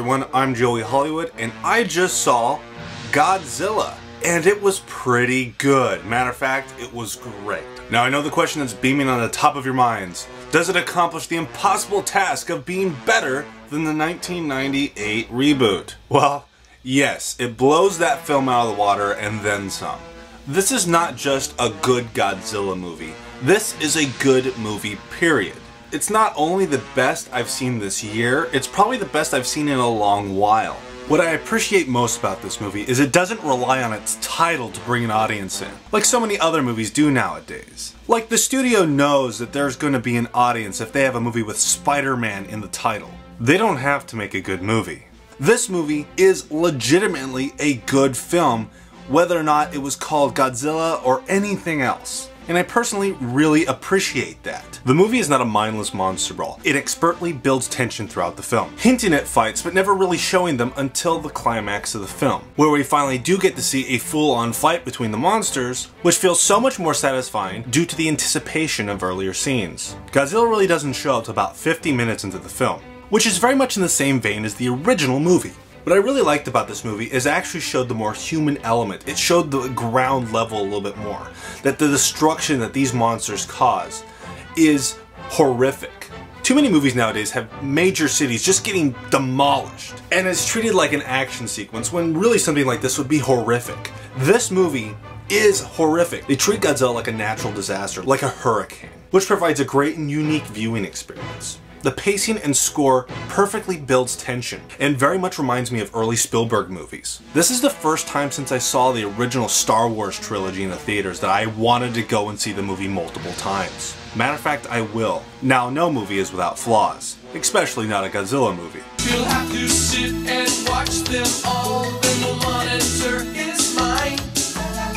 everyone, I'm Joey Hollywood, and I just saw Godzilla, and it was pretty good. Matter of fact, it was great. Now I know the question that's beaming on the top of your minds: does it accomplish the impossible task of being better than the 1998 reboot? Well, yes, it blows that film out of the water and then some. This is not just a good Godzilla movie. This is a good movie, period. It's not only the best I've seen this year, it's probably the best I've seen in a long while. What I appreciate most about this movie is it doesn't rely on its title to bring an audience in, like so many other movies do nowadays. Like, the studio knows that there's going to be an audience if they have a movie with Spider-Man in the title. They don't have to make a good movie. This movie is legitimately a good film, whether or not it was called Godzilla or anything else. And I personally really appreciate that. The movie is not a mindless monster brawl. It expertly builds tension throughout the film, hinting at fights but never really showing them until the climax of the film, where we finally do get to see a full-on fight between the monsters, which feels so much more satisfying due to the anticipation of earlier scenes. Godzilla really doesn't show up till about 50 minutes into the film, which is very much in the same vein as the original movie. What I really liked about this movie is it actually showed the more human element. It showed the ground level a little bit more. That the destruction that these monsters cause is horrific. Too many movies nowadays have major cities just getting demolished, and it's treated like an action sequence when really something like this would be horrific. This movie is horrific. They treat Godzilla like a natural disaster, like a hurricane, which provides a great and unique viewing experience. The pacing and score perfectly builds tension, and very much reminds me of early Spielberg movies. This is the first time since I saw the original Star Wars trilogy in the theaters that I wanted to go and see the movie multiple times. Matter of fact, I will. Now, no movie is without flaws, especially not a Godzilla movie. You'll have to sit and watch them all, then the monitor is mine.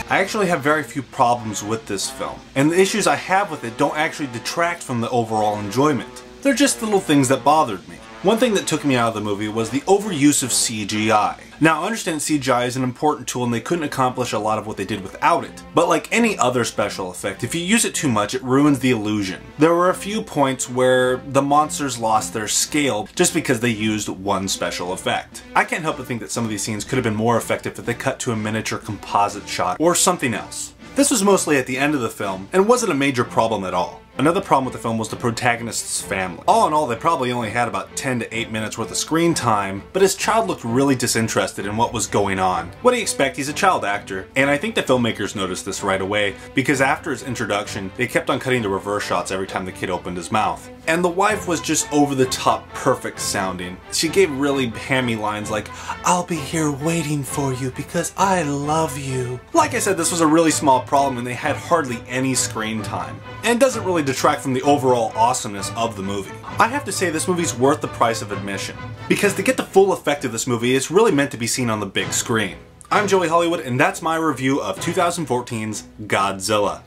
I actually have very few problems with this film, and the issues I have with it don't actually detract from the overall enjoyment. They're just little things that bothered me. One thing that took me out of the movie was the overuse of CGI. Now, I understand CGI is an important tool and they couldn't accomplish a lot of what they did without it. But like any other special effect, if you use it too much, it ruins the illusion. There were a few points where the monsters lost their scale just because they used one special effect. I can't help but think that some of these scenes could have been more effective if they cut to a miniature composite shot or something else. This was mostly at the end of the film and wasn't a major problem at all. Another problem with the film was the protagonist's family. All in all, they probably only had about 10 to 8 minutes worth of screen time, but his child looked really disinterested in what was going on. What do you expect? He's a child actor. And I think the filmmakers noticed this right away, because after his introduction, they kept on cutting to reverse shots every time the kid opened his mouth. And the wife was just over the top perfect sounding. She gave really hammy lines like, "I'll be here waiting for you because I love you." Like I said, this was a really small problem and they had hardly any screen time. And it doesn't really detract from the overall awesomeness of the movie. I have to say this movie's worth the price of admission, because to get the full effect of this movie, it's really meant to be seen on the big screen. I'm Joey Hollywood, and that's my review of 2014's Godzilla.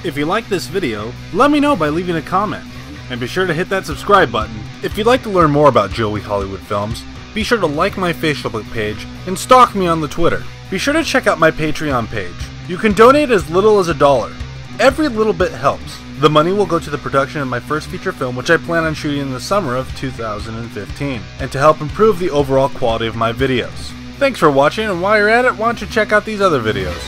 If you like this video, let me know by leaving a comment. And be sure to hit that subscribe button. If you'd like to learn more about Joey Hollywood films, be sure to like my FacialBook page and stalk me on the Twitter. Be sure to check out my Patreon page. You can donate as little as $1. Every little bit helps. The money will go to the production of my first feature film, which I plan on shooting in the summer of 2015, and to help improve the overall quality of my videos. Thanks for watching, and while you're at it, why don't you check out these other videos.